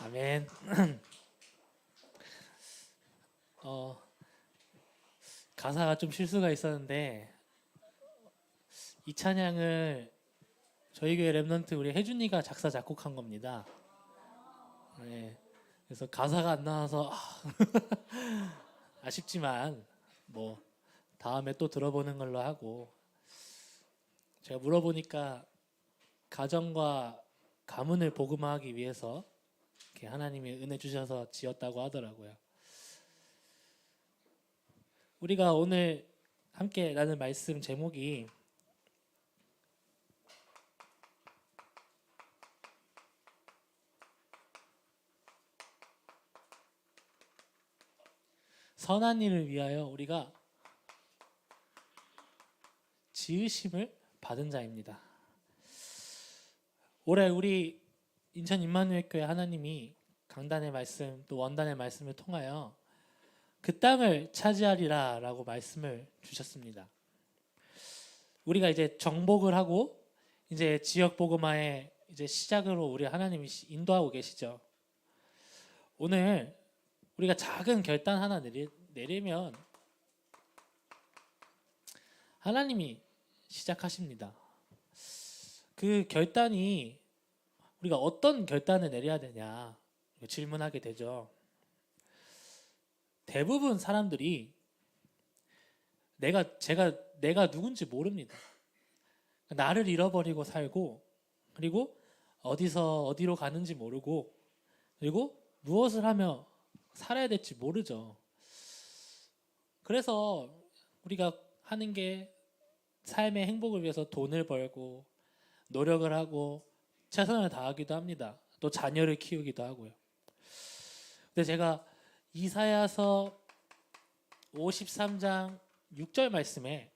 아멘. 어, 가사가 좀 실수가 있었는데 이 찬양을 저희 교회 랩런트 우리 혜준이가 작사 작곡한 겁니다. 네, 그래서 가사가 안 나와서 아쉽지만 뭐 다음에 또 들어보는 걸로 하고, 제가 물어보니까 가정과 가문을 복음화하기 위해서 이렇게 하나님이 은혜 주셔서 지었다고 하더라고요. 우리가 오늘 함께 나눌 말씀 제목이 선한 일을 위하여 우리가 지으심을 받은 자입니다. 올해 우리 인천 임마누엘교회 하나님이 강단의 말씀 또 원단의 말씀을 통하여 그 땅을 차지하리라 라고 말씀을 주셨습니다. 우리가 이제 정복을 하고 이제 지역 복음화의 이제 시작으로 우리 하나님이 인도하고 계시죠. 오늘 우리가 작은 결단 하나 내리면 하나님이 시작하십니다. 그 결단이 우리가 어떤 결단을 내려야 되냐 질문하게 되죠. 대부분 사람들이 내가 누군지 모릅니다. 나를 잃어버리고 살고, 그리고 어디로 가는지 모르고, 그리고 무엇을 하며 살아야 될지 모르죠. 그래서 우리가 하는 게 삶의 행복을 위해서 돈을 벌고 노력을 하고 최선을 다하기도 합니다. 또 자녀를 키우기도 하고요. 근데 제가 이사야서 53장 6절 말씀에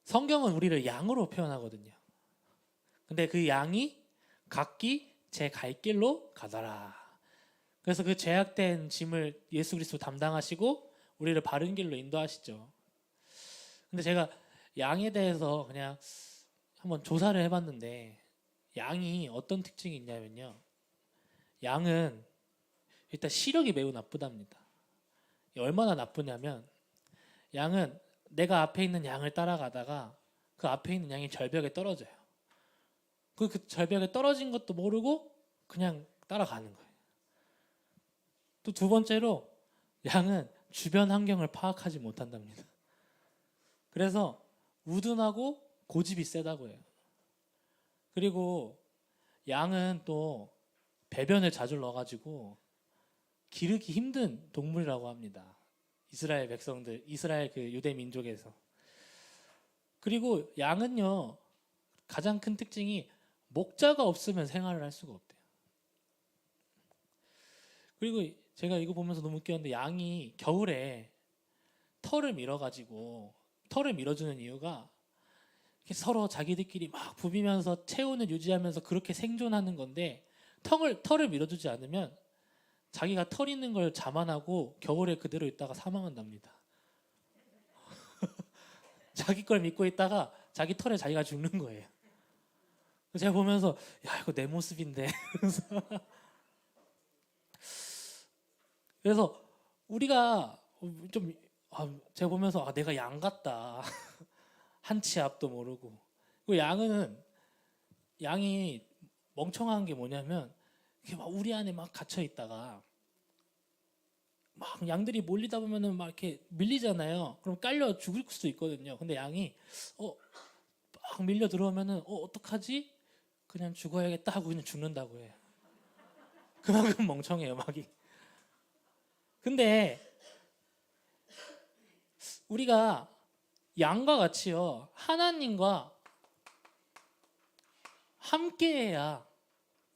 성경은 우리를 양으로 표현하거든요. 근데 그 양이 각기 제 갈 길로 가더라. 그래서 그 죄악된 짐을 예수 그리스도 담당하시고 우리를 바른 길로 인도하시죠. 근데 제가 양에 대해서 그냥 한번 조사를 해봤는데 양이 어떤 특징이 있냐면요. 양은 일단 시력이 매우 나쁘답니다. 얼마나 나쁘냐면 양은 내가 앞에 있는 양을 따라가다가 그 앞에 있는 양이 절벽에 떨어져요. 그 절벽에 떨어진 것도 모르고 그냥 따라가는 거예요. 또 두 번째로 양은 주변 환경을 파악하지 못한답니다. 그래서 우둔하고 고집이 세다고 해요. 그리고 양은 또 배변을 자주 넣어가지고 기르기 힘든 동물이라고 합니다. 이스라엘 백성들, 이스라엘 그 유대 민족에서. 그리고 양은요, 가장 큰 특징이 목자가 없으면 생활을 할 수가 없대요. 그리고 제가 이거 보면서 너무 웃겼는데 양이 겨울에 털을 밀어주는 이유가 서로 자기들끼리 막 부비면서 체온을 유지하면서 그렇게 생존하는 건데, 털을 밀어주지 않으면 자기가 털 있는 걸 자만하고 겨울에 그대로 있다가 사망한답니다. 자기 걸 믿고 있다가 자기 털에 자기가 죽는 거예요. 제가 보면서 야, 이거 내 모습인데. 그래서 우리가 좀 제가 보면서 내가 양 같다. 한 치 앞도 모르고. 그 양이 멍청한 게 뭐냐면 이렇게 막 우리 안에 막 갇혀 있다가 막 양들이 몰리다 보면은 막 이렇게 밀리잖아요. 그럼 깔려 죽을 수도 있거든요. 근데 양이 막 밀려 들어오면은 어떡하지? 그냥 죽어야겠다 하고 그냥 죽는다고 해요. 그만큼 멍청해요, 막이. 근데 우리가 양과 같이요, 하나님과 함께해야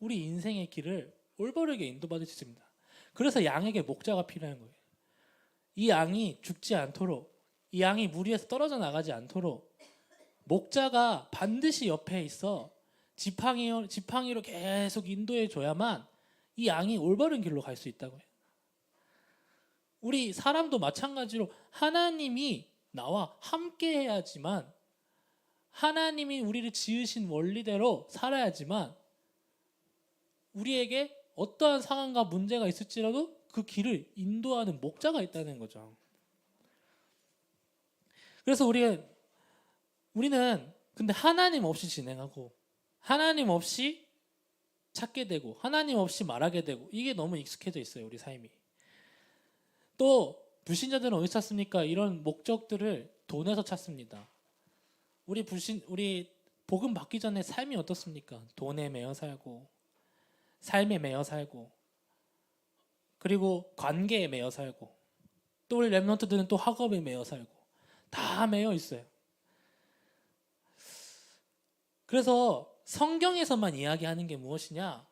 우리 인생의 길을 올바르게 인도받을 수 있습니다. 그래서 양에게 목자가 필요한 거예요. 이 양이 죽지 않도록, 이 양이 물 위에서 떨어져 나가지 않도록 목자가 반드시 옆에 있어 지팡이로 계속 인도해 줘야만 이 양이 올바른 길로 갈 수 있다고 해요. 우리 사람도 마찬가지로 하나님이 나와 함께 해야지만, 하나님이 우리를 지으신 원리대로 살아야지만 우리에게 어떠한 상황과 문제가 있을지라도 그 길을 인도하는 목자가 있다는 거죠. 그래서 우리는 근데 하나님 없이 진행하고 하나님 없이 찾게 되고 하나님 없이 말하게 되고 이게 너무 익숙해져 있어요. 우리 삶이. 또 불신자들은 어디서 찾습니까? 이런 목적들을 돈에서 찾습니다. 우리 복음 받기 전에 삶이 어떻습니까? 돈에 매여 살고 삶에 매여 살고 그리고 관계에 매여 살고 또 우리 랩런트들은 또 학업에 매여 살고 다 매여 있어요. 그래서 성경에서만 이야기하는 게 무엇이냐?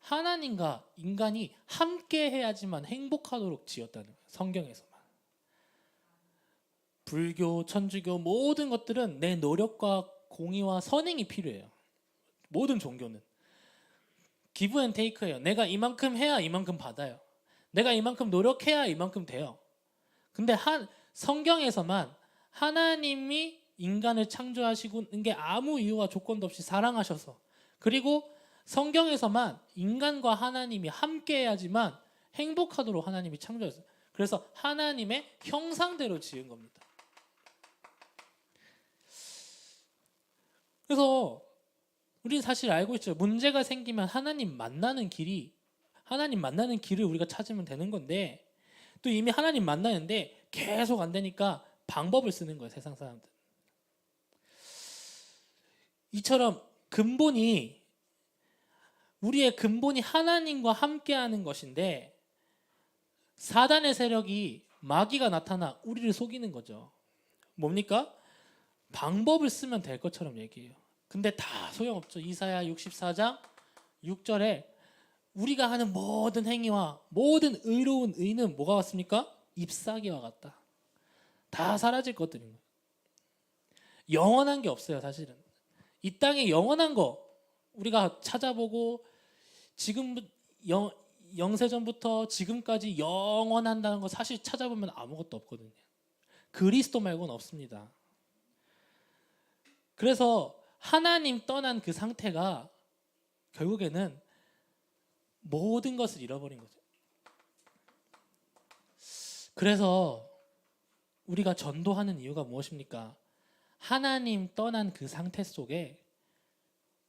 하나님과 인간이 함께 해야지만 행복하도록 지었다는 거예요. 성경에서만. 불교, 천주교 모든 것들은 내 노력과 공의와 선행이 필요해요. 모든 종교는. 기브 앤 테이크예요. 내가 이만큼 해야 이만큼 받아요. 내가 이만큼 노력해야 이만큼 돼요. 근데 성경에서만 하나님이 인간을 창조하시는 게 아무 이유와 조건도 없이 사랑하셔서 그리고 성경에서만 인간과 하나님이 함께 해야지만 행복하도록 하나님이 창조하셨어요. 그래서 하나님의 형상대로 지은 겁니다. 그래서 우리는 사실 알고 있죠. 문제가 생기면 하나님 만나는 길을 우리가 찾으면 되는 건데 또 이미 하나님 만나는데 계속 안 되니까 방법을 쓰는 거예요. 세상 사람들. 이처럼 우리의 근본이 하나님과 함께하는 것인데 사단의 세력이 마귀가 나타나 우리를 속이는 거죠. 뭡니까? 방법을 쓰면 될 것처럼 얘기해요. 근데 다 소용없죠. 이사야 64장 6절에 우리가 하는 모든 행위와 모든 의로운 의는 뭐가 같습니까? 잎사귀와 같다. 다 사라질 것들입니다. 영원한 게 없어요. 사실은 이 땅에 영원한 거 우리가 찾아보고 지금 영세전부터 지금까지 영원한다는 거 사실 찾아보면 아무것도 없거든요. 그리스도 말고는 없습니다. 그래서 하나님 떠난 그 상태가 결국에는 모든 것을 잃어버린 거죠. 그래서 우리가 전도하는 이유가 무엇입니까? 하나님 떠난 그 상태 속에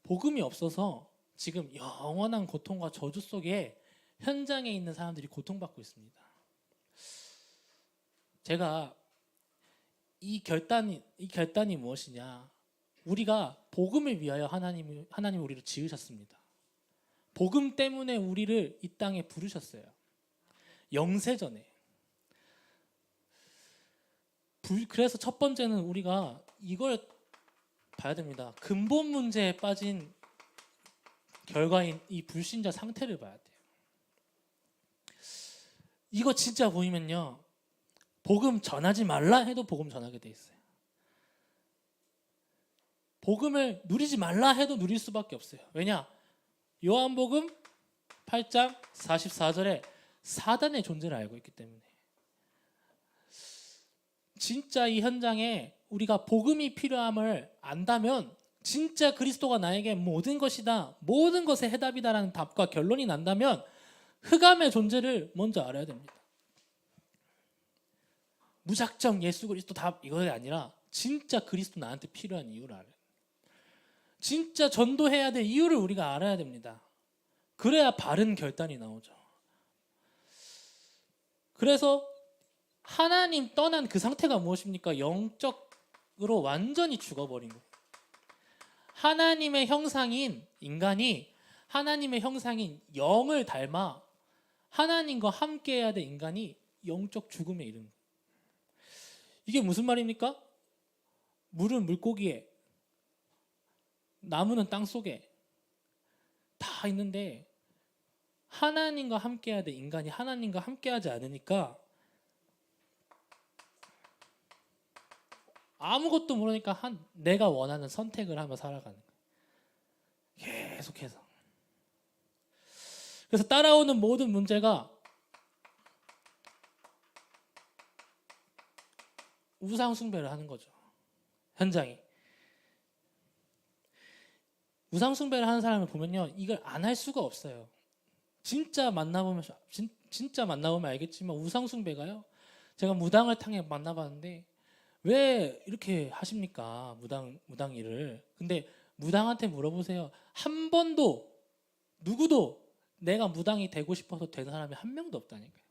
복음이 없어서 지금 영원한 고통과 저주 속에 현장에 있는 사람들이 고통받고 있습니다. 제가 이 결단이 무엇이냐? 우리가 복음을 위하여 하나님이 우리를 지으셨습니다. 복음 때문에 우리를 이 땅에 부르셨어요. 영세전에. 그래서 첫 번째는 우리가 이걸 봐야 됩니다. 근본 문제에 빠진 결과인 이 불신자 상태를 봐야 돼요. 이거 진짜 보이면요. 복음 전하지 말라 해도 복음 전하게 돼 있어요. 복음을 누리지 말라 해도 누릴 수밖에 없어요. 왜냐? 요한복음 8장 44절에 사단의 존재를 알고 있기 때문에. 진짜 이 현장에 우리가 복음이 필요함을 안다면 진짜 그리스도가 나에게 모든 것이다, 모든 것의 해답이다라는 답과 결론이 난다면 흑암의 존재를 먼저 알아야 됩니다. 무작정 예수 그리스도 답 이거가 아니라 진짜 그리스도 나한테 필요한 이유를 알아요. 진짜 전도해야 될 이유를 우리가 알아야 됩니다. 그래야 바른 결단이 나오죠. 그래서 하나님 떠난 그 상태가 무엇입니까? 영적으로 완전히 죽어버린 거예요. 하나님의 형상인 인간이 하나님의 형상인 영을 닮아 하나님과 함께해야 될 인간이 영적 죽음에 이르는 거예요. 이게 무슨 말입니까? 물은 물고기에 나무는 땅 속에 다 있는데 하나님과 함께해야 될 인간이 하나님과 함께하지 않으니까 아무것도 모르니까 내가 원하는 선택을 하며 살아가는 거예요. 계속해서. 그래서 따라오는 모든 문제가 우상 숭배를 하는 거죠. 현장이. 우상숭배를 하는 사람을 보면요, 이걸 안 할 수가 없어요. 진짜 만나보면 알겠지만 우상숭배가요. 제가 무당을 통해 만나봤는데 왜 이렇게 하십니까? 무당 일을. 근데 무당한테 물어보세요. 한 번도 누구도 내가 무당이 되고 싶어서 된 사람이 한 명도 없다니까요.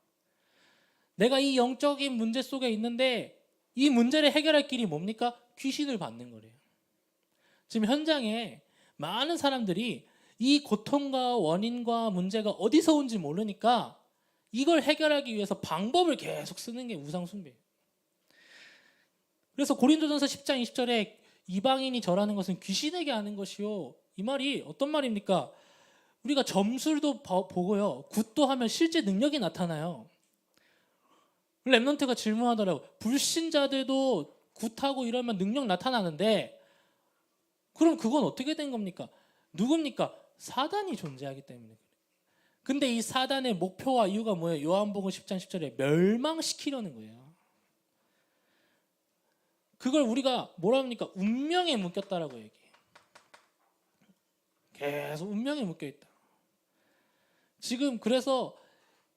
내가 이 영적인 문제 속에 있는데 이 문제를 해결할 길이 뭡니까? 귀신을 받는 거래요. 지금 현장에 많은 사람들이 이 고통과 원인과 문제가 어디서 온지 모르니까 이걸 해결하기 위해서 방법을 계속 쓰는 게 우상숭배예요. 그래서 고린도전서 10장 20절에 이방인이 절하는 것은 귀신에게 하는 것이요. 이 말이 어떤 말입니까? 우리가 점술도 보고요. 굿도 하면 실제 능력이 나타나요. 랩넌트가 질문하더라고요. 불신자들도 굿하고 이러면 능력 나타나는데 그럼 그건 어떻게 된 겁니까? 누굽니까? 사단이 존재하기 때문에. 근데 이 사단의 목표와 이유가 뭐예요? 요한복음 10장 10절에 멸망시키려는 거예요. 그걸 우리가 뭐라 합니까? 운명에 묶였다라고 얘기해요. 계속 운명에 묶여있다. 지금 그래서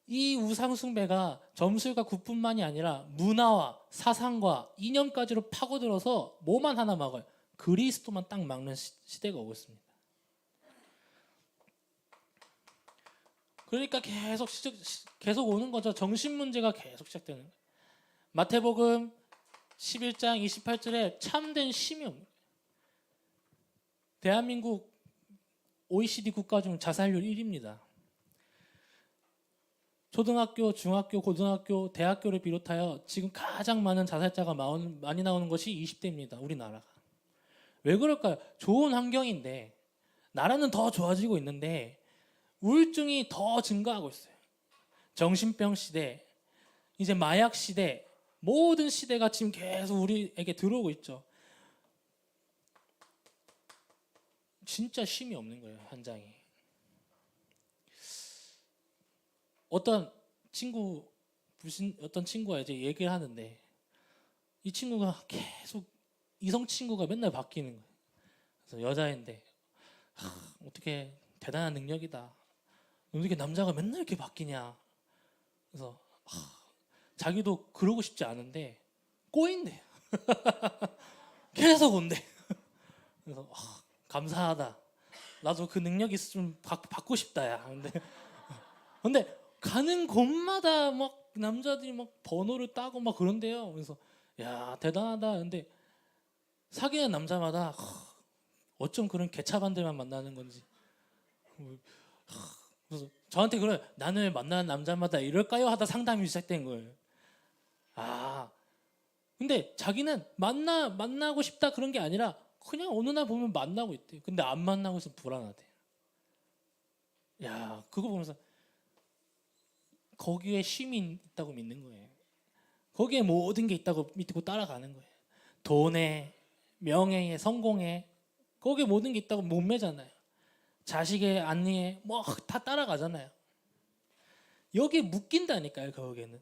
이 우상숭배가 점술과 굿뿐만이 아니라 문화와 사상과 이념까지로 파고들어서 뭐만 하나 막아요. 그리스도만 딱 막는 시대가 오고 있습니다. 그러니까 계속 오는 거죠. 정신 문제가 계속 시작되는 거예요. 마태복음 11장 28절에 참된 심이 없는 거예요. 대한민국 OECD 국가 중 자살률 1위입니다. 초등학교, 중학교, 고등학교, 대학교를 비롯하여 지금 가장 많은 자살자가 많이 나오는 것이 20대입니다. 우리나라가. 왜 그럴까요? 좋은 환경인데 나라는 더 좋아지고 있는데 우울증이 더 증가하고 있어요. 정신병 시대, 이제 마약 시대, 모든 시대가 지금 계속 우리에게 들어오고 있죠. 진짜 쉼이 없는 거예요, 현장에. 어떤 친구가 이제 얘기를 하는데 이 친구가 계속 이성 친구가 맨날 바뀌는 거예요. 그래서 여자인데 어떻게 대단한 능력이다. 어떻게 남자가 맨날 이렇게 바뀌냐. 그래서 자기도 그러고 싶지 않은데 꼬인대. 계속 온대. 그래서 감사하다. 나도 그 능력 있으면 받고 싶다. 야. 근데 가는 곳마다 막 남자들이 막 번호를 따고 막 그런데요. 그래서 야 대단하다. 근데 사귀는 남자마다 어쩜 그런 개차반들만 만나는 건지. 그래서 저한테 그래 나는 왜 만나는 남자마다 이럴까요? 하다 상담이 시작된 거예요. 근데 자기는 만나고 싶다 그런 게 아니라 그냥 어느 날 보면 만나고 있대. 근데 안 만나고 있으면 불안하대. 야 그거 보면서 거기에 쉼이 있다고 믿는 거예요. 거기에 모든 게 있다고 믿고 따라가는 거예요. 돈에, 명예에, 성공에 거기에 모든 게 있다고 못 매잖아요. 자식의 안위에 뭐 다 따라가잖아요. 여기에 묶인다니까요. 거기에는.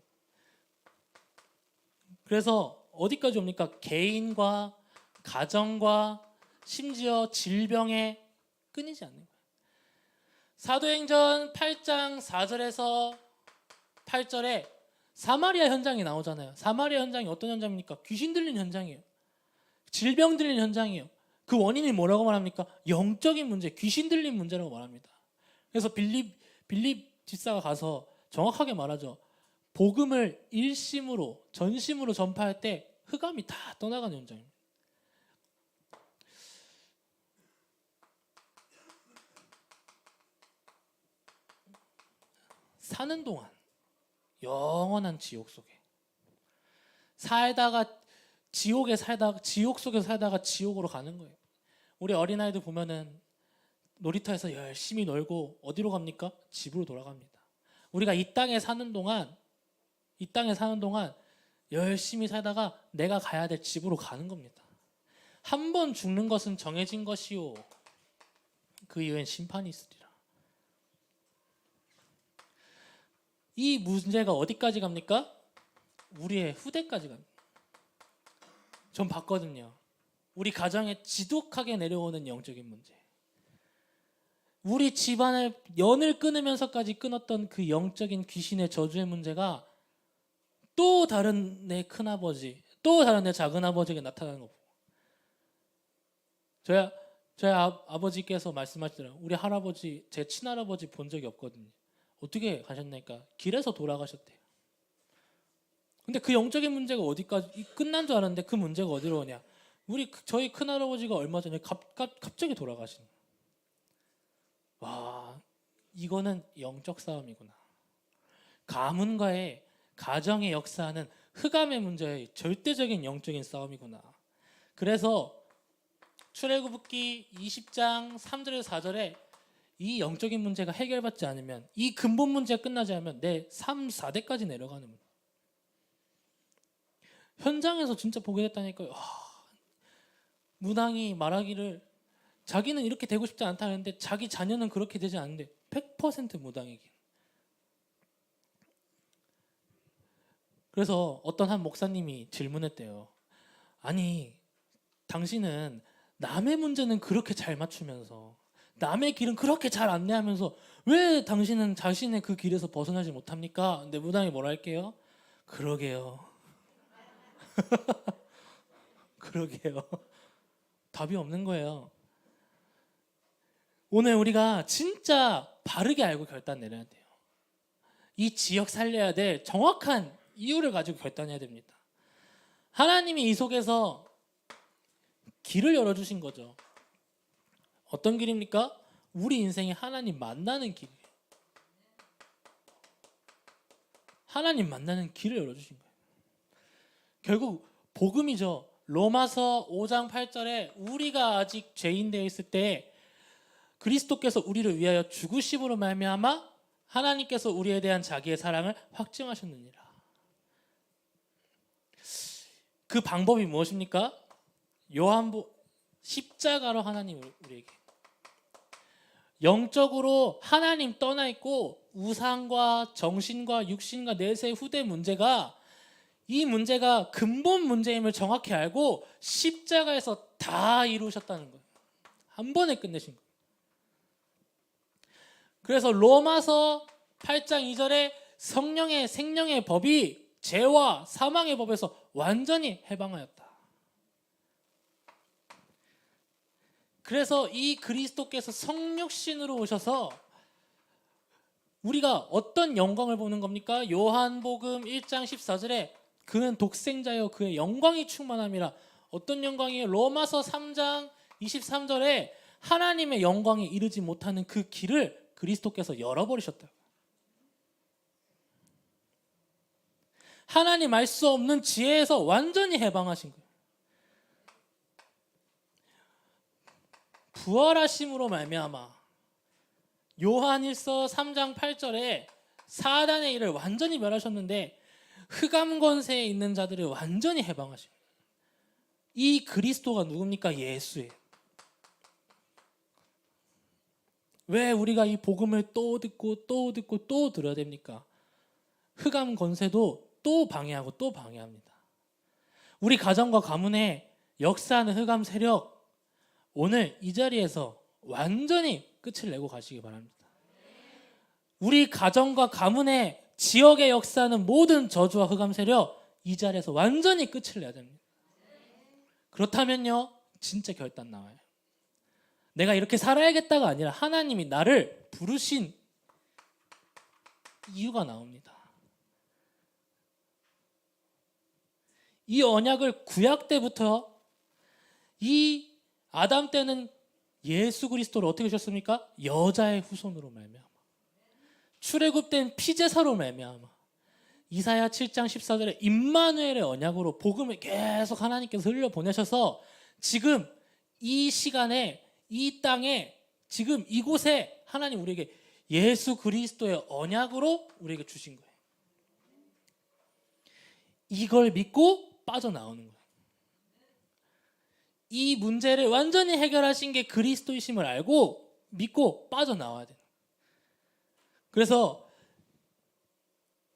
그래서 어디까지 옵니까? 개인과 가정과 심지어 질병에 끊이지 않는 거예요. 사도행전 8장 4절에서 8절에 사마리아 현장이 나오잖아요. 사마리아 현장이 어떤 현장입니까? 귀신 들린 현장이에요. 질병 들린 현장이에요. 그 원인이 뭐라고 말합니까? 영적인 문제, 귀신 들린 문제라고 말합니다. 그래서 빌립 집사가 가서 정확하게 말하죠. 복음을 일심으로 전심으로 전파할 때 흑암이 다 떠나가는 현장입니다. 사는 동안 영원한 지옥 속에 살다가 지옥 속에 살다가 지옥으로 가는 거예요. 우리 어린아이들 보면은 놀이터에서 열심히 놀고 어디로 갑니까? 집으로 돌아갑니다. 우리가 이 땅에 사는 동안 열심히 살다가 내가 가야 될 집으로 가는 겁니다. 한 번 죽는 것은 정해진 것이요 그 이후엔 심판이 있으리라. 이 문제가 어디까지 갑니까? 우리의 후대까지 갑니다. 전 봤거든요. 우리 가정에 지독하게 내려오는 영적인 문제. 우리 집안의 연을 끊으면서까지 끊었던 그 영적인 귀신의 저주의 문제가 또 다른 내 큰아버지, 또 다른 내 작은아버지에게 나타나는 거. 저희 아버지께서 말씀하시더라고요. 우리 할아버지, 제 친할아버지 본 적이 없거든요. 어떻게 가셨나니까 길에서 돌아가셨대요. 근데 그 영적인 문제가 어디까지 끝난 줄 알았는데 그 문제가 어디로 오냐? 저희 큰할아버지가 얼마 전에 갑자기 돌아가신. 와, 이거는 영적 싸움이구나. 가문과의 가정의 역사는 흑암의 문제의 절대적인 영적인 싸움이구나. 그래서 출애굽기 20장 3절에서 4절에 이 영적인 문제가 해결받지 않으면, 이 근본 문제가 끝나지 않으면 내 3, 4대까지 내려가는 거예요. 현장에서 진짜 보게 됐다니까요. 무당이 말하기를 자기는 이렇게 되고 싶지 않다는데 자기 자녀는 그렇게 되지 않는데 100% 무당에게. 그래서 어떤 한 목사님이 질문했대요. 아니, 당신은 남의 문제는 그렇게 잘 맞추면서 남의 길은 그렇게 잘 안내하면서 왜 당신은 자신의 그 길에서 벗어나지 못합니까? 근데 무당이 뭐라 할게요? 그러게요. 그러게요. 답이 없는 거예요. 오늘 우리가 진짜 바르게 알고 결단 내려야 돼요. 이 지역 살려야 될 정확한 이유를 가지고 결단해야 됩니다. 하나님이 이 속에서 길을 열어주신 거죠. 어떤 길입니까? 우리 인생에 하나님 만나는 길이에요. 하나님 만나는 길을 열어주신 거예요. 결국 복음이죠. 로마서 5장 8절에 우리가 아직 죄인 되어 있을 때 그리스도께서 우리를 위하여 죽으심으로 말미암아 하나님께서 우리에 대한 자기의 사랑을 확증하셨느니라. 그 방법이 무엇입니까? 십자가로 하나님 우리에게 영적으로 하나님 떠나 있고 우상과 정신과 육신과 내세 후대 문제가, 이 문제가 근본 문제임을 정확히 알고 십자가에서 다 이루셨다는 거예요. 한 번에 끝내신 거예요. 그래서 로마서 8장 2절에 성령의 생명의 법이 죄와 사망의 법에서 완전히 해방하였다. 그래서 이 그리스도께서 성육신으로 오셔서 우리가 어떤 영광을 보는 겁니까? 요한복음 1장 14절에 그는 독생자여 그의 영광이 충만함이라. 어떤 영광이에요? 로마서 3장 23절에 하나님의 영광에 이르지 못하는 그 길을 그리스도께서 열어버리셨다. 하나님 알 수 없는 지혜에서 완전히 해방하신 거예요. 부활하심으로 말미암아 요한일서 3장 8절에 사단의 일을 완전히 멸하셨는데 흑암 권세에 있는 자들을 완전히 해방하신 거예요. 이 그리스도가 누굽니까? 예수예요. 왜 우리가 이 복음을 또 듣고 또 듣고 또 들어야 됩니까? 흑암 권세도 또 방해하고 또 방해합니다. 우리 가정과 가문에 역사하는 흑암 세력, 오늘 이 자리에서 완전히 끝을 내고 가시기 바랍니다. 우리 가정과 가문에 지역에 역사하는 모든 저주와 흑암 세력, 이 자리에서 완전히 끝을 내야 됩니다. 그렇다면요, 진짜 결단 나와요. 내가 이렇게 살아야겠다가 아니라 하나님이 나를 부르신 이유가 나옵니다. 이 언약을 구약 때부터, 이 아담 때는 예수 그리스도를 어떻게 주셨습니까? 여자의 후손으로 말미암아. 출애굽 때는 피제사로 말미암아. 이사야 7장 14절에 임마누엘의 언약으로 복음을 계속 하나님께서 흘려보내셔서 지금 이 시간에, 이 땅에, 지금 이곳에 하나님 우리에게 예수 그리스도의 언약으로 우리에게 주신 거예요. 이걸 믿고 빠져나오는 거예요. 이 문제를 완전히 해결하신 게 그리스도이심을 알고 믿고 빠져나와야 돼요. 그래서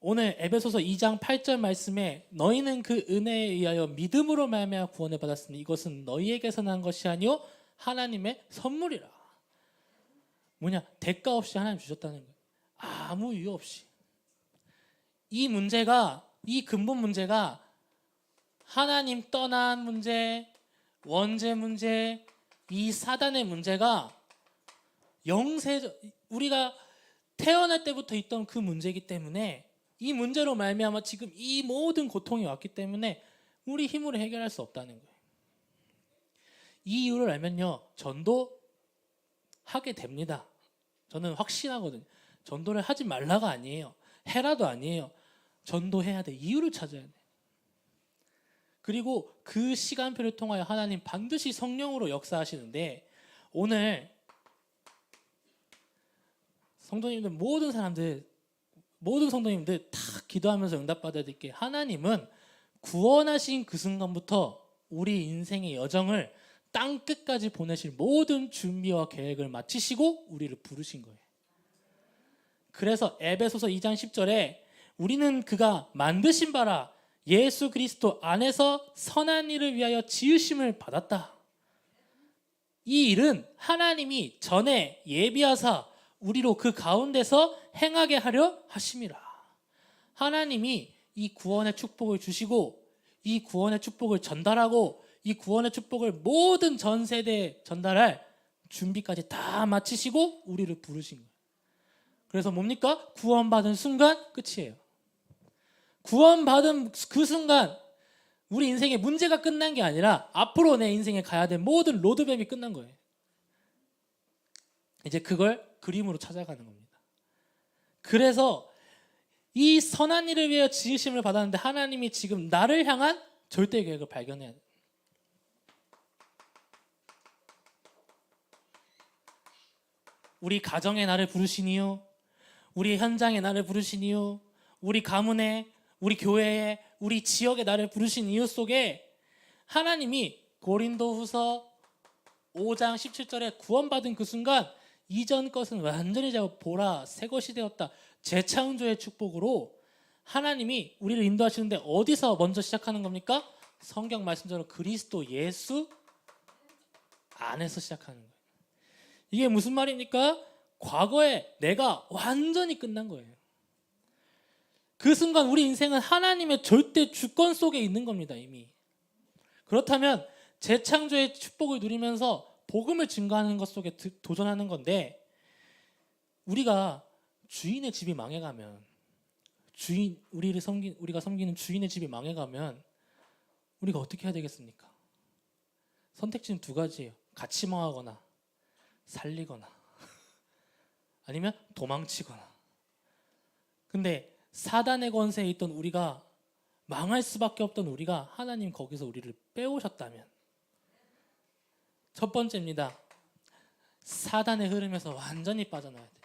오늘 에베소서 2장 8절 말씀에 너희는 그 은혜에 의하여 믿음으로 말미암아 구원을 받았으니 이것은 너희에게서 난 것이 아니요 하나님의 선물이라. 뭐냐? 대가 없이 하나님 주셨다는 거예요. 아무 이유 없이. 이 문제가, 이 근본 문제가 하나님 떠난 문제, 원죄 문제, 이 사단의 문제가 영세적, 우리가 태어날 때부터 있던 그 문제이기 때문에 이 문제로 말미암아 지금 이 모든 고통이 왔기 때문에 우리 힘으로 해결할 수 없다는 거예요. 이 이유를 알면요, 전도하게 됩니다. 저는 확신하거든요. 전도를 하지 말라가 아니에요. 해라도 아니에요. 전도해야 돼. 이유를 찾아야 돼. 그리고 그 시간표를 통하여 하나님 반드시 성령으로 역사하시는데, 오늘 성도님들, 모든 성도님들 다 기도하면서 응답받아야 될 게, 하나님은 구원하신 그 순간부터 우리 인생의 여정을 땅 끝까지 보내실 모든 준비와 계획을 마치시고 우리를 부르신 거예요. 그래서 에베소서 2장 10절에 우리는 그가 만드신 바라 예수 그리스도 안에서 선한 일을 위하여 지으심을 받았다. 이 일은 하나님이 전에 예비하사 우리로 그 가운데서 행하게 하려 하심이라. 하나님이 이 구원의 축복을 주시고 이 구원의 축복을 전달하고 이 구원의 축복을 모든 전 세대에 전달할 준비까지 다 마치시고 우리를 부르신 거예요. 그래서 뭡니까? 구원받은 순간 끝이에요. 구원받은 그 순간 우리 인생의 문제가 끝난 게 아니라 앞으로 내 인생에 가야 될 모든 로드맵이 끝난 거예요. 이제 그걸 그림으로 찾아가는 겁니다. 그래서 이 선한 일을 위하여 지으심을 받았는데 하나님이 지금 나를 향한 절대 계획을 발견해야 돼요. 우리 가정에 나를 부르시니요, 우리 현장에 나를 부르시니요, 우리 가문에, 우리 교회에, 우리 지역에 나를 부르신 이유 속에 하나님이 고린도후서 5장 17절에 구원받은 그 순간 이전 것은 완전히 보라 새 것이 되었다, 재창조의 축복으로 하나님이 우리를 인도하시는데 어디서 먼저 시작하는 겁니까? 성경 말씀대로 그리스도 예수 안에서 시작하는 거예요. 이게 무슨 말입니까? 과거에 내가 완전히 끝난 거예요. 그 순간 우리 인생은 하나님의 절대 주권 속에 있는 겁니다, 이미. 그렇다면 재창조의 축복을 누리면서 복음을 증거하는 것 속에 도전하는 건데, 우리가 주인의 집이 망해가면, 우리가 섬기는 주인의 집이 망해가면 우리가 어떻게 해야 되겠습니까? 선택지는 두 가지예요. 같이 망하거나 살리거나 아니면 도망치거나. 근데 사단의 권세에 있던 우리가, 망할 수밖에 없던 우리가 하나님 거기서 우리를 빼오셨다면, 첫 번째입니다. 사단의 흐름에서 완전히 빠져나와야 돼요.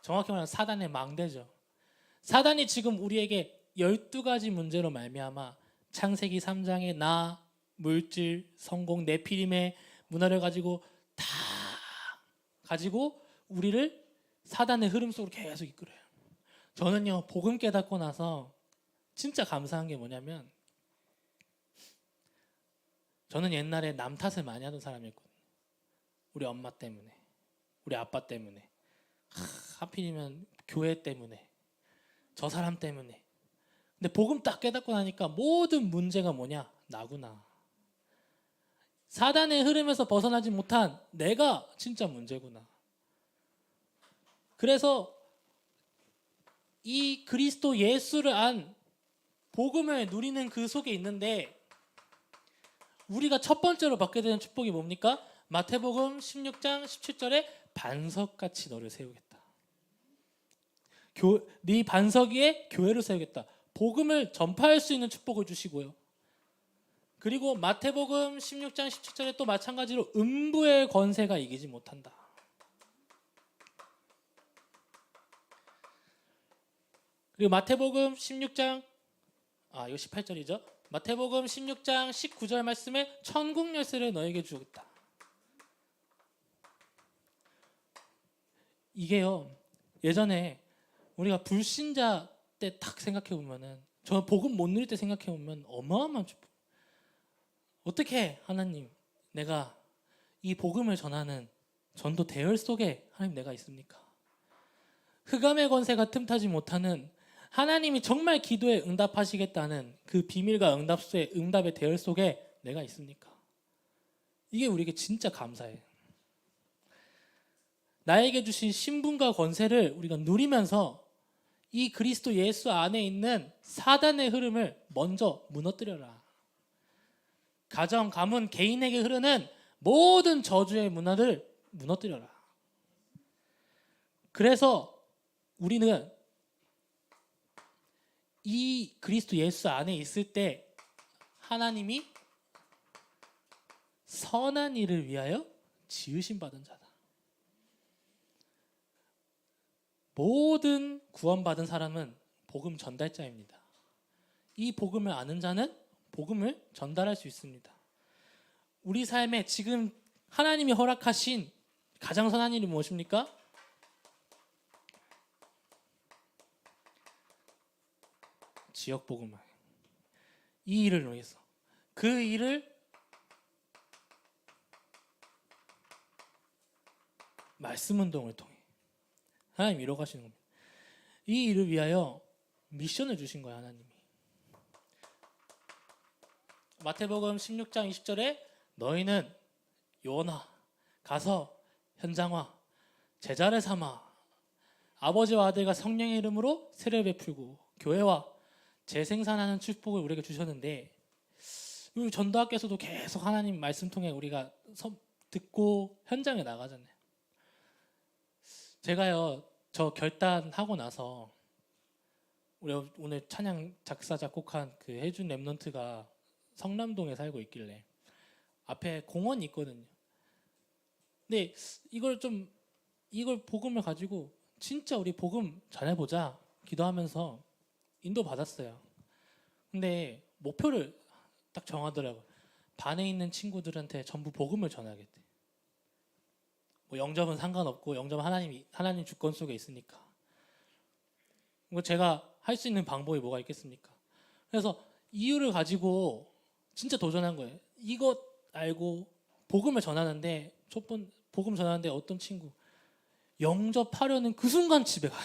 정확히 말하면 사단의 망대죠. 사단이 지금 우리에게 12가지 문제로 말미암아 창세기 3장의 나, 물질, 성공, 네피림의 문화를 가지고 다 가지고 우리를 사단의 흐름 속으로 계속 이끌어요. 저는요, 복음 깨닫고 나서 진짜 감사한 게 뭐냐면, 저는 옛날에 남 탓을 많이 하던 사람이었거든요. 우리 엄마 때문에, 우리 아빠 때문에, 하필이면 교회 때문에, 저 사람 때문에. 근데 복음 딱 깨닫고 나니까 모든 문제가 뭐냐? 나구나. 사단의 흐름에서 벗어나지 못한 내가 진짜 문제구나. 그래서 이 그리스도 예수를 안 복음을 누리는 그 속에 있는데, 우리가 첫 번째로 받게 되는 축복이 뭡니까? 마태복음 16장 17절에 반석같이 너를 세우겠다. 네 반석 위에 교회를 세우겠다. 복음을 전파할 수 있는 축복을 주시고요. 그리고 마태복음 16장 17절에 또 마찬가지로 음부의 권세가 이기지 못한다. 그리고 마태복음 16장 이거 18절이죠. 마태복음 16장 19절 말씀에 천국 열쇠를 너에게 주겠다. 이게요, 예전에 우리가 불신자 때 딱 생각해 보면은, 저 복음 못 누릴 때 생각해 보면 어마어마한 축복. 어떻게 하나님, 내가 이 복음을 전하는 전도 대열 속에 하나님 내가 있습니까? 흑암의 권세가 틈타지 못하는 하나님이 정말 기도에 응답하시겠다는 그 비밀과 응답의 대열 속에 내가 있습니까? 이게 우리에게 진짜 감사해요. 나에게 주신 신분과 권세를 우리가 누리면서 이 그리스도 예수 안에 있는 사단의 흐름을 먼저 무너뜨려라. 가정, 가문, 개인에게 흐르는 모든 저주의 문화를 무너뜨려라. 그래서 우리는 이 그리스도 예수 안에 있을 때 하나님이 선한 일을 위하여 지으심 받은 자다. 모든 구원받은 사람은 복음 전달자입니다. 이 복음을 아는 자는 복음을 전달할 수 있습니다. 우리 삶에 지금 하나님이 허락하신 가장 선한 일이 무엇입니까? 지역 복음화. 이 일을 위해서 그 일을 말씀 운동을 통해 하나님 이뤄가시는 겁니다. 이 일을 위하여 미션을 주신 거예요, 하나님이. 마태복음 16장 20절에 너희는 요나 가서 현장화 제자를 삼아 아버지와 아들과 성령의 이름으로 세례를 베풀고 교회와 재생산하는 축복을 우리에게 주셨는데, 우리 전도학교에서도 계속 하나님 말씀 통해 우리가 듣고 현장에 나가잖아요. 제가요, 저 결단하고 나서 우리 오늘 찬양 작사 작곡한 그 해준 랩넌트가 성남동에 살고 있길래 앞에 공원이 있거든요. 근데 이걸 복음을 가지고 진짜 우리 복음 전해보자 기도하면서 인도 받았어요. 근데 목표를 딱 정하더라고요. 반에 있는 친구들한테 전부 복음을 전하겠대. 뭐 영접은 상관없고 영접은 하나님 주권 속에 있으니까. 뭐 제가 할 수 있는 방법이 뭐가 있겠습니까? 그래서 이유를 가지고 진짜 도전한 거예요. 이것 알고 복음을 전하는데 복음 전하는데 어떤 친구 영접하려는 그 순간 집에 가.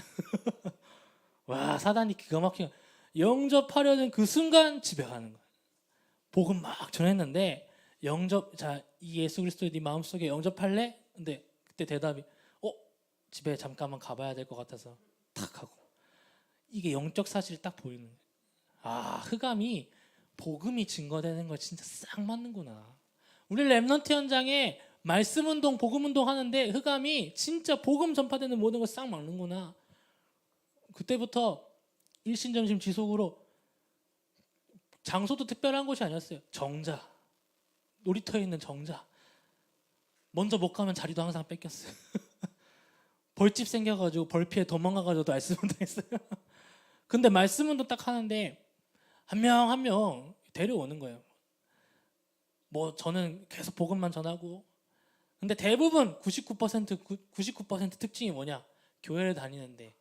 와, 사단이 기가 막히게 영접하려는 그 순간 집에 가는 거예요. 복음 막 전했는데 이 예수 그리스도의 네 마음속에 영접할래? 근데 그때 대답이 집에 잠깐만 가봐야 될 것 같아서 탁 하고. 이게 영적 사실이 딱 보이는 거예요. 아, 흑암이 복음이 증거되는 거 진짜 싹 맞는구나. 우리 랩넌트 현장에 말씀 운동, 복음 운동 하는데 흑암이 진짜 복음 전파되는 모든 걸 싹 막는구나. 그때부터 일신점심 지속으로 장소도 특별한 곳이 아니었어요. 정자, 놀이터에 있는 정자. 먼저 못 가면 자리도 항상 뺏겼어요. 벌집 생겨가지고 벌 피해 도망가가지고도 말씀 운동했어요. 근데 말씀 운동 딱 하는데 한 명 한 명 데려오는 거예요. 뭐 저는 계속 복음만 전하고, 근데 대부분 99% 특징이 뭐냐? 교회를 다니는데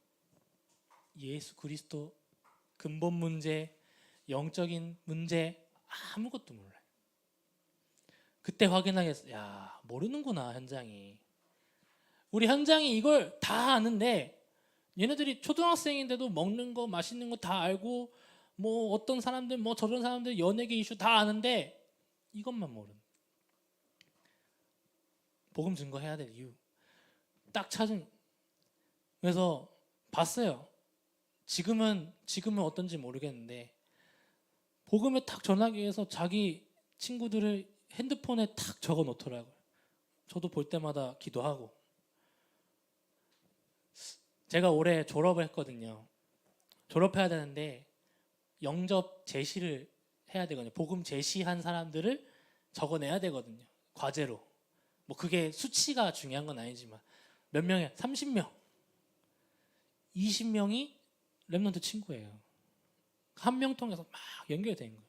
예수 그리스도 근본 문제, 영적인 문제 아무것도 몰라요. 그때 확인하겠어요. 야, 모르는구나 현장이. 우리 현장이 이걸 다 아는데 얘네들이 초등학생인데도 먹는 거 맛있는 거 다 알고, 뭐 어떤 사람들 뭐 저런 사람들 연예계 이슈 다 아는데 이것만 모르는. 복음 증거해야 될 이유 딱 찾은. 그래서 봤어요. 지금은 어떤지 모르겠는데 복음을 탁 전하기 위해서 자기 친구들을 핸드폰에 탁 적어 놓더라고요. 저도 볼 때마다 기도하고. 제가 올해 졸업을 했거든요. 졸업해야 되는데 영접 제시를 해야 되거든요. 복음 제시한 사람들을 적어내야 되거든요. 과제로. 뭐 그게 수치가 중요한 건 아니지만 몇 명이야? 30명. 20명이 랩넌트 친구예요. 한 명 통해서 막 연결된 거예요.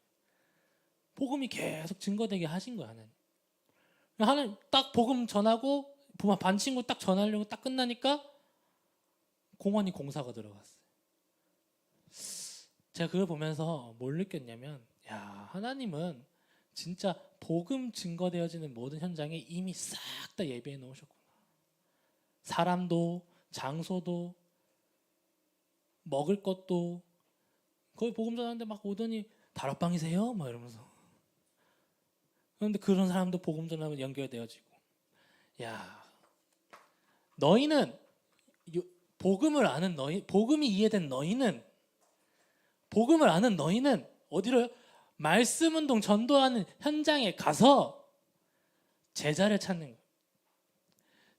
복음이 계속 증거되게 하신 거야, 하나님. 하나님 딱 복음 전하고 반 친구 딱 전하려고 딱 끝나니까 공원이 공사가 들어갔어요. 제가 그걸 보면서 뭘 느꼈냐면, 야, 하나님은 진짜 복음 증거되어지는 모든 현장에 이미 싹 다 예비해 놓으셨구나. 사람도 장소도 먹을 것도 거의 복음 전하는데 막 오더니 다락방이세요? 막 이러면서. 그런데 그런 사람도 복음 전하면 연결되어지고. 야, 너희는 복음을 아는 너희, 복음이 이해된 너희는, 복음을 아는 너희는 어디로요? 말씀 운동 전도하는 현장에 가서 제자를 찾는 거예요.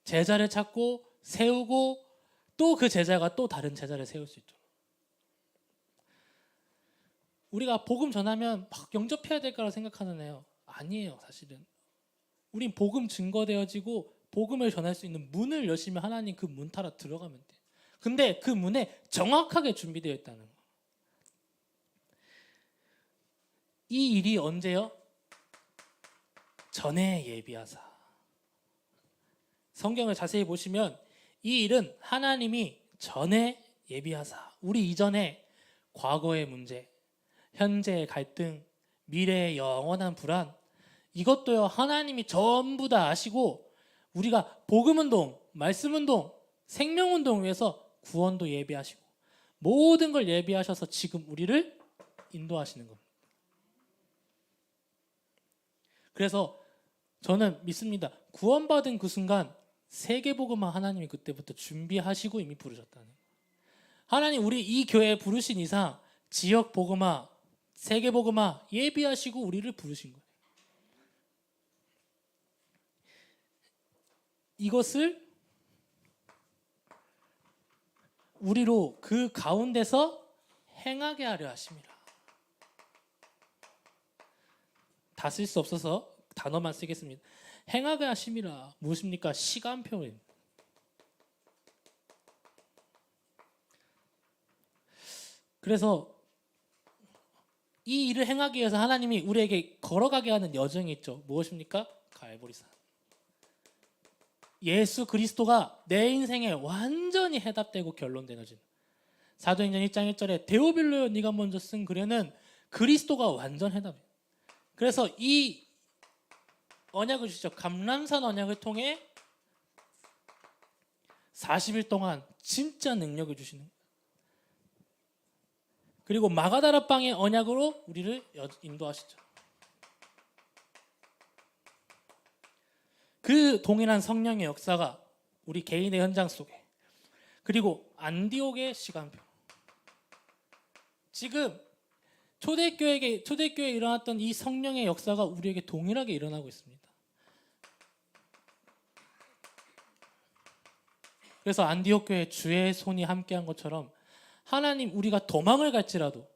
제자를 찾고 세우고 또 그 제자가 또 다른 제자를 세울 수 있죠. 우리가 복음 전하면 막 영접해야 될 거라 생각하는 애요. 아니에요, 사실은. 우린 복음 증거되어지고 복음을 전할 수 있는 문을 열시면 하나님 그 문 타러 들어가면 돼. 근데 그 문에 정확하게 준비되어 있다는 거. 이 일이 언제요? 전에 예비하사. 성경을 자세히 보시면 이 일은 하나님이 전에 예비하사. 우리 이전에 과거의 문제, 현재의 갈등, 미래의 영원한 불안, 이것도요 하나님이 전부 다 아시고 우리가 복음운동, 말씀운동, 생명운동 위해서 구원도 예비하시고 모든 걸 예비하셔서 지금 우리를 인도하시는 겁니다. 그래서 저는 믿습니다. 구원받은 그 순간 세계복음화 하나님이 그때부터 준비하시고 이미 부르셨다는 거예요. 하나님 우리 이 교회에 부르신 이상 지역복음화, 세계복음화 예비하시고 우리를 부르신 거예요. 이것을 우리로 그 가운데서 행하게 하려 하심이라. 다 쓸 수 없어서 단어만 쓰겠습니다. 행하게 하심이라. 무엇입니까? 시간표입니다. 그래서 이 일을 행하기 위해서 하나님이 우리에게 걸어가게 하는 여정이 있죠. 무엇입니까? 갈보리산. 예수 그리스도가 내 인생에 완전히 해답되고 결론되어진 사도행전 1장 1절에 데오빌로여 네가 먼저 쓴 글에는 그리스도가 완전 해답이에요. 그래서 이 언약을 주시죠. 감람산 언약을 통해 40일 동안 진짜 능력을 주시는 거예요. 그리고 마가다라방의 언약으로 우리를 인도하시죠. 그 동일한 성령의 역사가 우리 개인의 현장 속에, 그리고 안디옥의 시간표, 지금 초대교회에 일어났던 이 성령의 역사가 우리에게 동일하게 일어나고 있습니다. 그래서 안디옥 교회 주의 손이 함께한 것처럼 하나님 우리가 도망을 갈지라도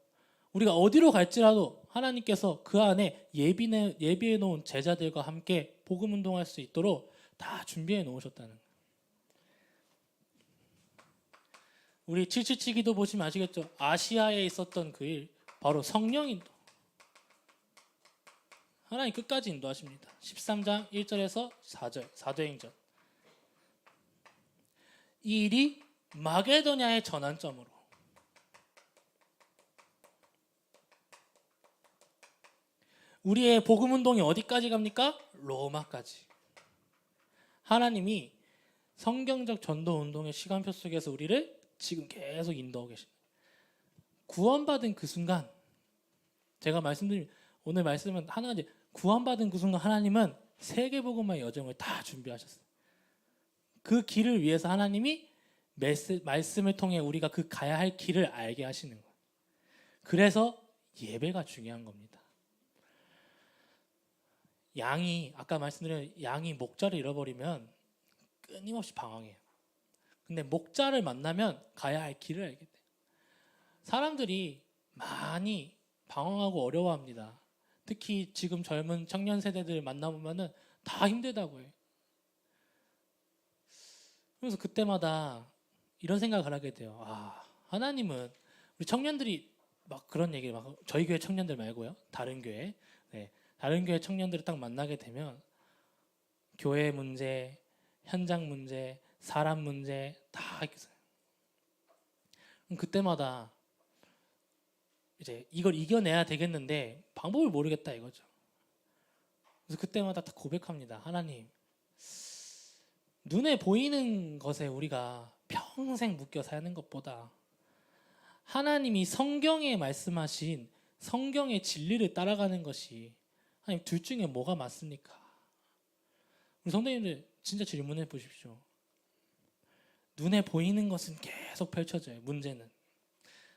우리가 어디로 갈지라도 하나님께서 그 안에 예비해 놓은 제자들과 함께 복음 운동할 수 있도록 다 준비해 놓으셨다는 거예요. 우리 777 기도 보시면 아시겠죠? 아시아에 있었던 그 일, 바로 성령 인도. 하나님 끝까지 인도하십니다. 13장 1절에서 4절 사도행전. 이 일이 마게도냐의 전환점으로, 우리의 복음 운동이 어디까지 갑니까? 로마까지. 하나님이 성경적 전도 운동의 시간표 속에서 우리를 지금 계속 인도하고 계십니다. 구원받은 그 순간, 제가 말씀드린 오늘 말씀은 하나가 이제 구원받은 그 순간 하나님은 세계복음화의 여정을 다 준비하셨어요. 그 길을 위해서 하나님이 말씀을 통해 우리가 그 가야 할 길을 알게 하시는 거예요. 그래서 예배가 중요한 겁니다. 양이, 아까 말씀드린 양이 목자를 잃어버리면 끊임없이 방황해요. 근데 목자를 만나면 가야 할 길을 알게 돼요. 사람들이 많이 방황하고 어려워합니다. 특히 지금 젊은 청년 세대들 만나보면 다 힘들다고 해요. 그래서 그때마다 이런 생각을 하게 돼요. 아, 하나님은 우리 청년들이 막 그런 얘기를 막, 저희 교회 청년들 말고요, 다른 교회, 다른 교회 청년들을 딱 만나게 되면 교회 문제, 현장 문제, 사람 문제 다 있어요. 그때마다 이제 이걸 이겨내야 되겠는데 방법을 모르겠다 이거죠. 그래서 그때마다 다 고백합니다. 하나님, 눈에 보이는 것에 우리가 평생 묶여 사는 것보다 하나님이 성경에 말씀하신 성경의 진리를 따라가는 것이, 하나님 둘 중에 뭐가 맞습니까? 우리 성도님들 진짜 질문해 보십시오. 눈에 보이는 것은 계속 펼쳐져요. 문제는,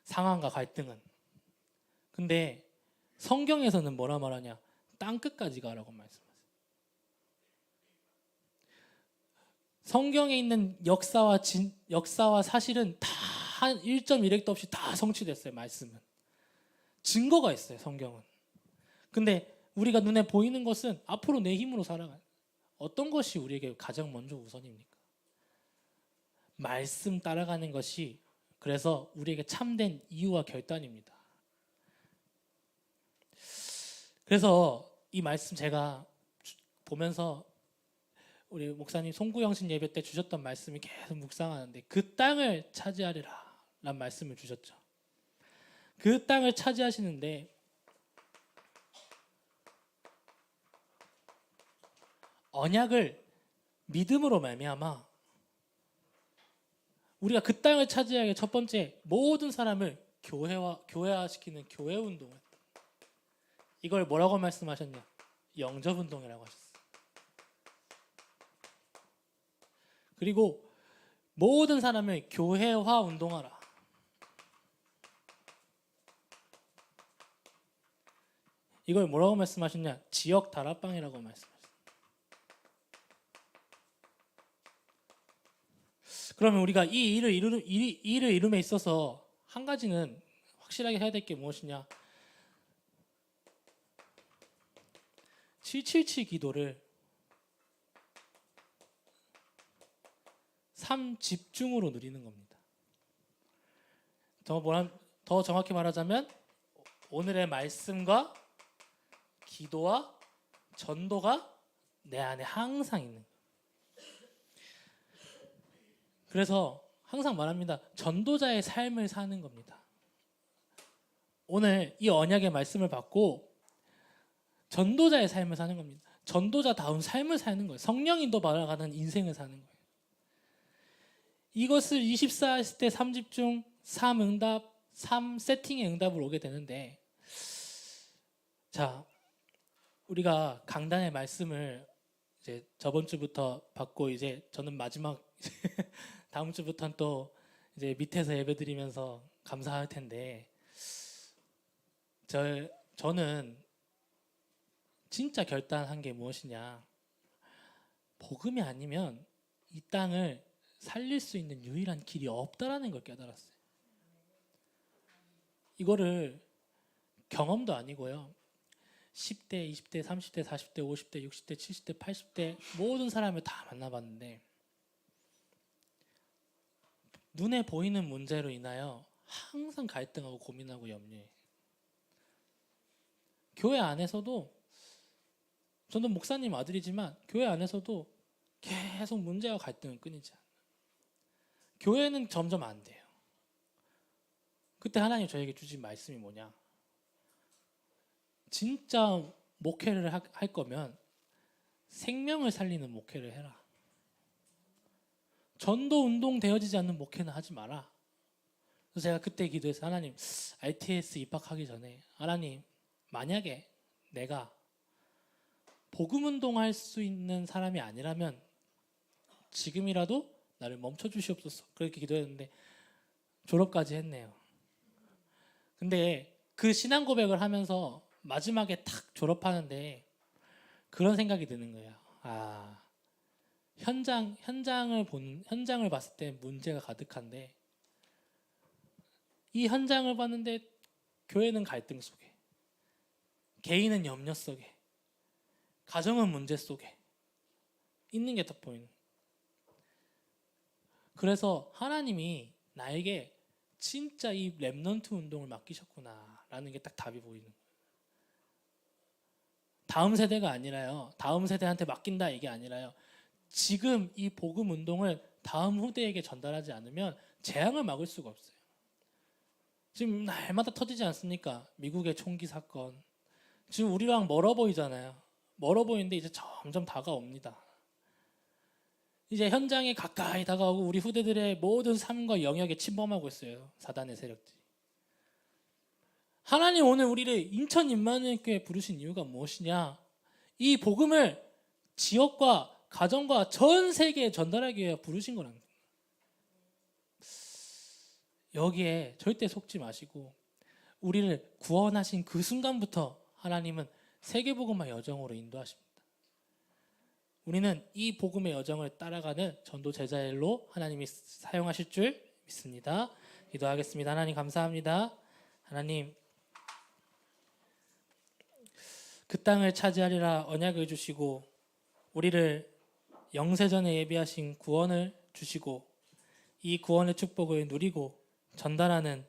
상황과 갈등은. 근데 성경에서는 뭐라 말하냐? 땅끝까지 가라고 말씀하세요. 성경에 있는 역사와 사실은 다 1.1획도 없이 다 성취됐어요. 말씀은. 증거가 있어요. 성경은. 근데 우리가 눈에 보이는 것은 앞으로 내 힘으로 살아가요. 어떤 것이 우리에게 가장 먼저 우선입니까? 말씀 따라가는 것이 그래서 우리에게 참된 이유와 결단입니다. 그래서 이 말씀 제가 보면서 우리 목사님 송구영신 예배 때 주셨던 말씀이 계속 묵상하는데, 그 땅을 차지하리라 라는 말씀을 주셨죠. 그 땅을 차지하시는데 언약을 믿음으로 말미암아 우리가 그 땅을 차지하기 위해 첫 번째 모든 사람을 교회화시키는 교회 운동을, 이걸 뭐라고 말씀하셨냐? 영접 운동이라고 하셨어요. 그리고 모든 사람을 교회화 운동하라. 이걸 뭐라고 말씀하셨냐? 지역 다락방이라고 말씀하셨어요. 그러면 우리가 이 일을 이룸에 있어서 한 가지는 확실하게 해야 될 게 무엇이냐? 777 기도를 3집중으로 누리는 겁니다. 더 정확히 말하자면 오늘의 말씀과 기도와 전도가 내 안에 항상 있는 거예요. 그래서 항상 말합니다. 전도자의 삶을 사는 겁니다. 오늘 이 언약의 말씀을 받고 전도자의 삶을 사는 겁니다. 전도자다운 삶을 사는 거예요. 성령인도 받아가는 인생을 사는 거예요. 이것을 24대 3집중, 3응답, 3세팅의 응답을 오게 되는데, 자, 우리가 강단의 말씀을 이제 저번 주부터 받고, 이제 저는 마지막 다음 주부터는 또 이제 밑에서 예배드리면서 감사할 텐데, 저는 진짜 결단한 게 무엇이냐? 복음이 아니면 이 땅을 살릴 수 있는 유일한 길이 없다라는 걸 깨달았어요. 이거를 경험도 아니고요. 10대, 20대, 30대, 40대, 50대, 60대, 70대, 80대 모든 사람을 다 만나봤는데, 눈에 보이는 문제로 인하여 항상 갈등하고 고민하고 염려해. 교회 안에서도, 저는 목사님 아들이지만 교회 안에서도 계속 문제와 갈등은 끊이지 않아요. 교회는 점점 안 돼요. 그때 하나님 저에게 주신 말씀이 뭐냐? 진짜 목회를 할 거면 생명을 살리는 목회를 해라. 전도 운동 되어지지 않는 목회는 하지 마라. 그래서 제가 그때 기도해서, 하나님, RTS 입학하기 전에 하나님, 만약에 내가 복음 운동할 수 있는 사람이 아니라면 지금이라도 나를 멈춰 주시옵소서. 그렇게 기도했는데 졸업까지 했네요. 근데 그 신앙 고백을 하면서 마지막에 탁 졸업하는데 그런 생각이 드는 거예요. 아, 현장을 봤을 때 문제가 가득한데, 이 현장을 봤는데 교회는 갈등 속에, 개인은 염려 속에, 가정은 문제 속에 있는 게 더 보이는. 그래서 하나님이 나에게 진짜 이 렘넌트 운동을 맡기셨구나라는 게 딱 답이 보이는 거예요. 다음 세대가 아니라요. 다음 세대한테 맡긴다 이게 아니라요. 지금 이 복음 운동을 다음 후대에게 전달하지 않으면 재앙을 막을 수가 없어요. 지금 날마다 터지지 않습니까? 미국의 총기 사건. 지금 우리랑 멀어 보이잖아요. 멀어 보이는데 이제 점점 다가옵니다. 이제 현장에 가까이 다가오고 우리 후대들의 모든 삶과 영역에 침범하고 있어요. 사단의 세력들이. 하나님 오늘 우리를 인천 임마누엘교회 부르신 이유가 무엇이냐? 이 복음을 지역과 가정과 전 세계에 전달하기 위해 부르신 거랍니다. 여기에 절대 속지 마시고 우리를 구원하신 그 순간부터 하나님은 세계복음화 여정으로 인도하십니다. 우리는 이 복음의 여정을 따라가는 전도 제자일로 하나님이 사용하실 줄 믿습니다. 기도하겠습니다. 하나님 감사합니다. 하나님 그 땅을 차지하리라 언약을 주시고 우리를 영세전에 예비하신 구원을 주시고 이 구원의 축복을 누리고 전달하는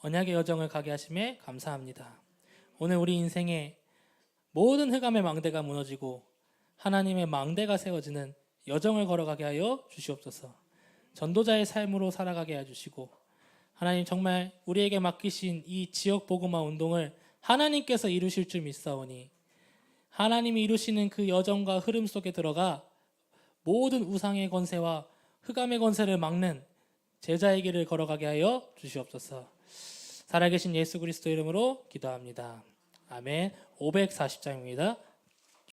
언약의 여정을 가게 하심에 감사합니다. 오늘 우리 인생에 모든 흑암의 망대가 무너지고 하나님의 망대가 세워지는 여정을 걸어가게 하여 주시옵소서. 전도자의 삶으로 살아가게 해주시고 하나님 정말 우리에게 맡기신 이 지역 복음화 운동을 하나님께서 이루실 줄 믿사오니 하나님이 이루시는 그 여정과 흐름 속에 들어가 모든 우상의 권세와 흑암의 권세를 막는 제자의 길을 걸어가게 하여 주시옵소서. 살아계신 예수 그리스도 이름으로 기도합니다. 아멘. 540장입니다.